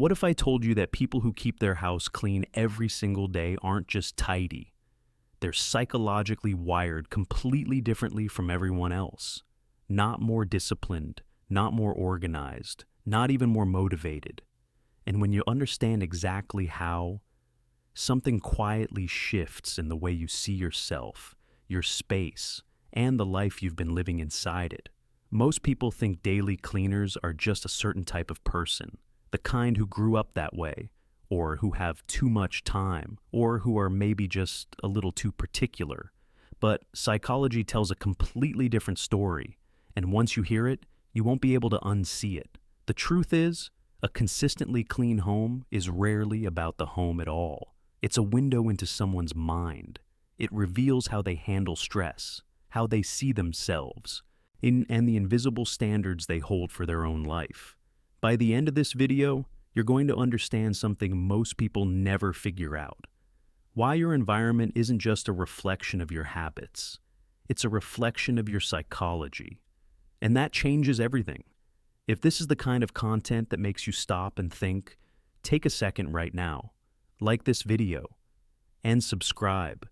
What if I told you that people who keep their house clean every single day aren't just tidy? They're psychologically wired completely differently from everyone else. Not more disciplined, not more organized, not even more motivated. And when you understand exactly how, something quietly shifts in the way you see yourself, your space, and the life you've been living inside it. Most people think daily cleaners are just a certain type of person, the kind who grew up that way, or who have too much time, or who are maybe just a little too particular. But psychology tells a completely different story, and once you hear it, you won't be able to unsee it. The truth is, a consistently clean home is rarely about the home at all. It's a window into someone's mind. It reveals how they handle stress, how they see themselves, and the invisible standards they hold for their own life. By the end of this video, you're going to understand something most people never figure out. Why your environment isn't just a reflection of your habits. It's a reflection of your psychology. And that changes everything. If this is the kind of content that makes you stop and think, take a second right now, like this video, and subscribe.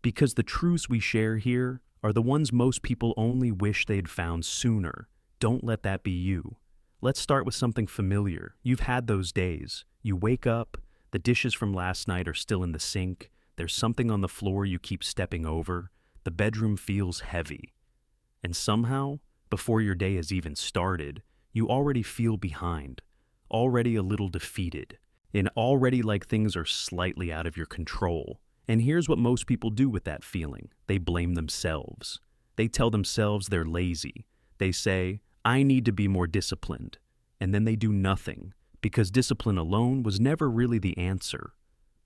Because the truths we share here are the ones most people only wish they'd found sooner. Don't let that be you. Let's start with something familiar. You've had those days. You wake up, the dishes from last night are still in the sink, there's something on the floor you keep stepping over, the bedroom feels heavy. And somehow, before your day has even started, you already feel behind, already a little defeated, and already like things are slightly out of your control. And here's what most people do with that feeling. They blame themselves. They tell themselves they're lazy. They say, I need to be more disciplined. And then they do nothing, because discipline alone was never really the answer.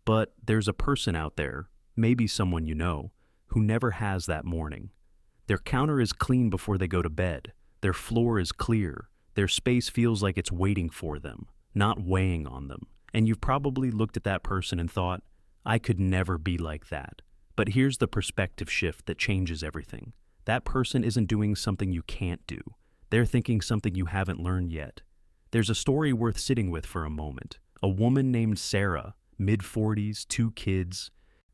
But there's a person out there, maybe someone you know, who never has that morning. Their counter is clean before they go to bed. Their floor is clear. Their space feels like it's waiting for them, not weighing on them. And you've probably looked at that person and thought, I could never be like that. But here's the perspective shift that changes everything. That person isn't doing something you can't do. They're thinking something you haven't learned yet. There's a story worth sitting with for a moment. A woman named Sarah, mid-40s, 2 kids,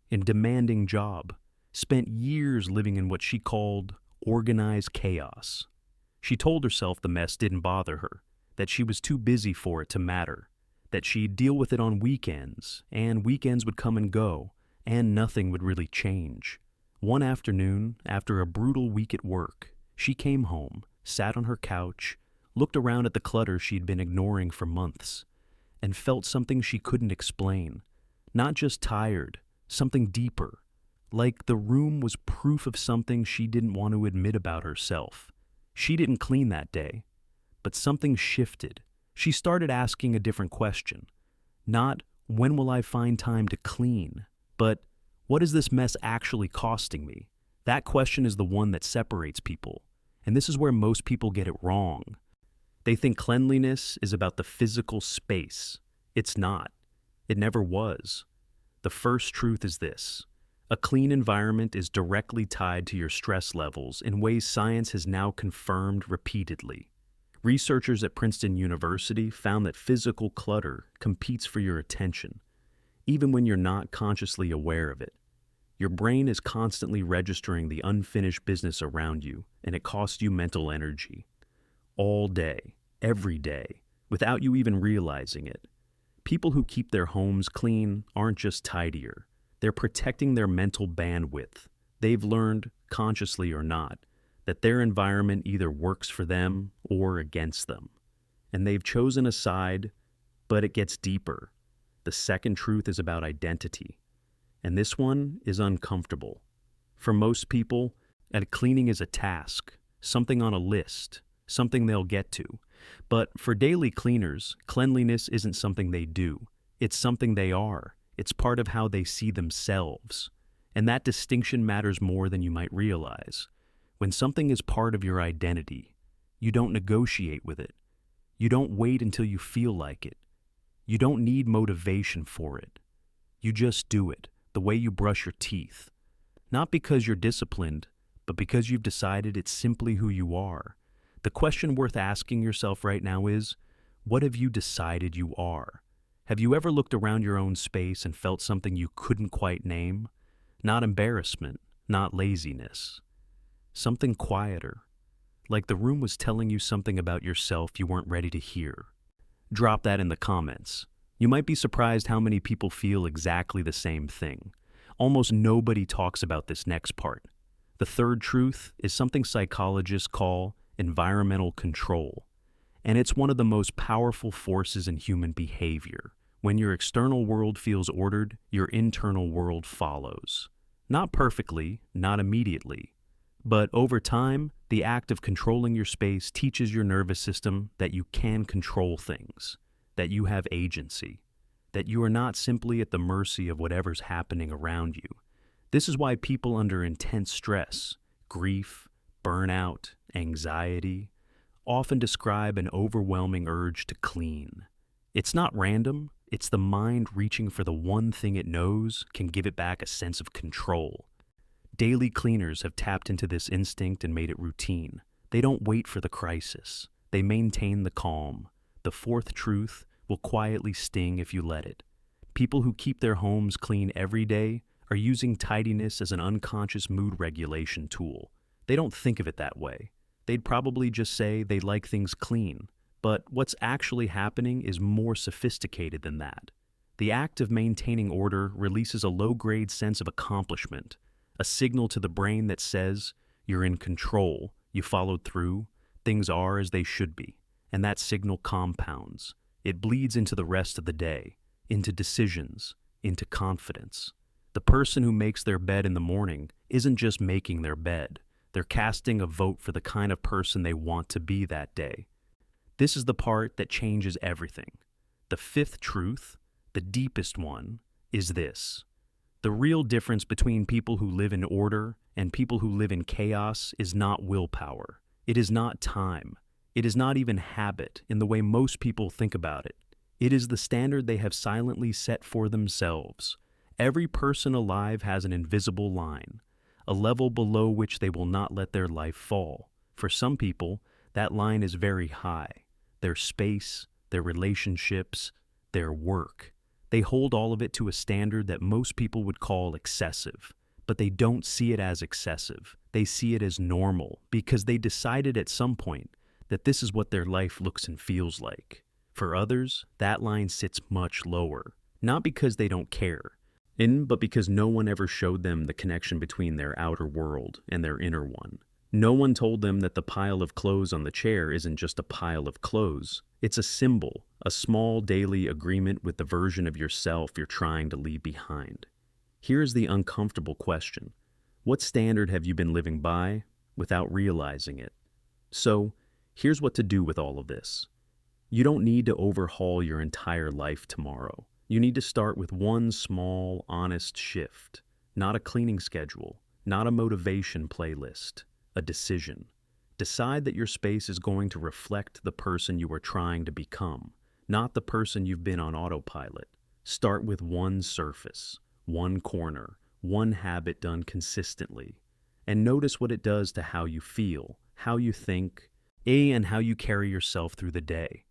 and demanding job, spent years living in what she called organized chaos. She told herself the mess didn't bother her, that she was too busy for it to matter, that she'd deal with it on weekends, and weekends would come and go, and nothing would really change. One afternoon, after a brutal week at work, she came home, sat on her couch, looked around at the clutter she'd been ignoring for months, and felt something she couldn't explain. Not just tired, something deeper, like the room was proof of something she didn't want to admit about herself. She didn't clean that day, but something shifted. She started asking a different question. Not, when will I find time to clean? But, what is this mess actually costing me? That question is the one that separates people. And this is where most people get it wrong. They think cleanliness is about the physical space. It's not. It never was. The first truth is this. A clean environment is directly tied to your stress levels in ways science has now confirmed repeatedly. Researchers at Princeton University found that physical clutter competes for your attention, even when you're not consciously aware of it. Your brain is constantly registering the unfinished business around you, and it costs you mental energy. All day, every day, without you even realizing it. People who keep their homes clean aren't just tidier. They're protecting their mental bandwidth. They've learned, consciously or not, that their environment either works for them or against them. And they've chosen a side, but it gets deeper. The second truth is about identity. And this one is uncomfortable. For most people, cleaning is a task, something on a list, something they'll get to. But for daily cleaners, cleanliness isn't something they do. It's something they are. It's part of how they see themselves. And that distinction matters more than you might realize. When something is part of your identity, you don't negotiate with it. You don't wait until you feel like it. You don't need motivation for it. You just do it, the way you brush your teeth. Not because you're disciplined, but because you've decided it's simply who you are. The question worth asking yourself right now is, what have you decided you are? Have you ever looked around your own space and felt something you couldn't quite name? Not embarrassment, not laziness. Something quieter, like the room was telling you something about yourself you weren't ready to hear. Drop that in the comments. You might be surprised how many people feel exactly the same thing. Almost nobody talks about this next part. The third truth is something psychologists call environmental control, and it's one of the most powerful forces in human behavior. When your external world feels ordered, your internal world follows. Not perfectly, not immediately, but over time, the act of controlling your space teaches your nervous system that you can control things, that you have agency, that you are not simply at the mercy of whatever's happening around you. This is why people under intense stress, grief, burnout, anxiety, often describe an overwhelming urge to clean. It's not random, it's the mind reaching for the one thing it knows can give it back a sense of control. Daily cleaners have tapped into this instinct and made it routine. They don't wait for the crisis. They maintain the calm. The fourth truth will quietly sting if you let it. People who keep their homes clean every day are using tidiness as an unconscious mood regulation tool. They don't think of it that way. They'd probably just say they like things clean. But what's actually happening is more sophisticated than that. The act of maintaining order releases a low-grade sense of accomplishment, a signal to the brain that says you're in control, you followed through, things are as they should be, and that signal compounds. It bleeds into the rest of the day, into decisions, into confidence. The person who makes their bed in the morning isn't just making their bed. They're casting a vote for the kind of person they want to be that day. This is the part that changes everything. The fifth truth, the deepest one, is this. The real difference between people who live in order and people who live in chaos is not willpower. It is not time. It is not even habit in the way most people think about it. It is the standard they have silently set for themselves. Every person alive has an invisible line, a level below which they will not let their life fall. For some people, that line is very high. Their space, their relationships, their work. They hold all of it to a standard that most people would call excessive, but they don't see it as excessive. They see it as normal because they decided at some point that this is what their life looks and feels like. For others, that line sits much lower, not because they don't care, but because no one ever showed them the connection between their outer world and their inner one. No one told them that the pile of clothes on the chair isn't just a pile of clothes. It's a symbol, a small daily agreement with the version of yourself you're trying to leave behind. Here's the uncomfortable question. What standard have you been living by without realizing it? So, here's what to do with all of this. You don't need to overhaul your entire life tomorrow. You need to start with one small, honest shift. Not a cleaning schedule, not a motivation playlist. A decision. Decide that your space is going to reflect the person you are trying to become, not the person you've been on autopilot. Start with one surface, one corner, one habit done consistently, and notice what it does to how you feel, how you think, and how you carry yourself through the day.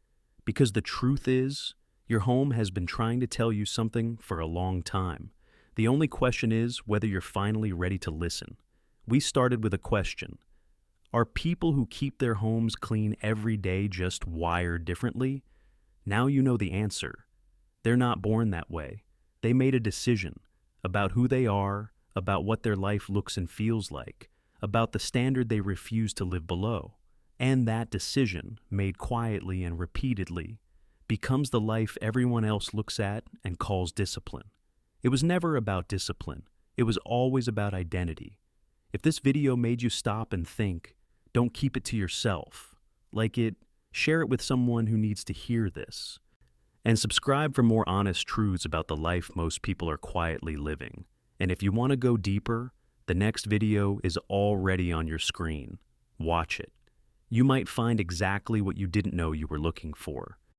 Because the truth is, your home has been trying to tell you something for a long time. The only question is whether you're finally ready to listen. We started with a question. Are people who keep their homes clean every day just wired differently? Now you know the answer. They're not born that way. They made a decision about who they are, about what their life looks and feels like, about the standard they refuse to live below. And that decision, made quietly and repeatedly, becomes the life everyone else looks at and calls discipline. It was never about discipline. It was always about identity. If this video made you stop and think, don't keep it to yourself. Like it, share it with someone who needs to hear this. And subscribe for more honest truths about the life most people are quietly living. And if you want to go deeper, the next video is already on your screen. Watch it. You might find exactly what you didn't know you were looking for.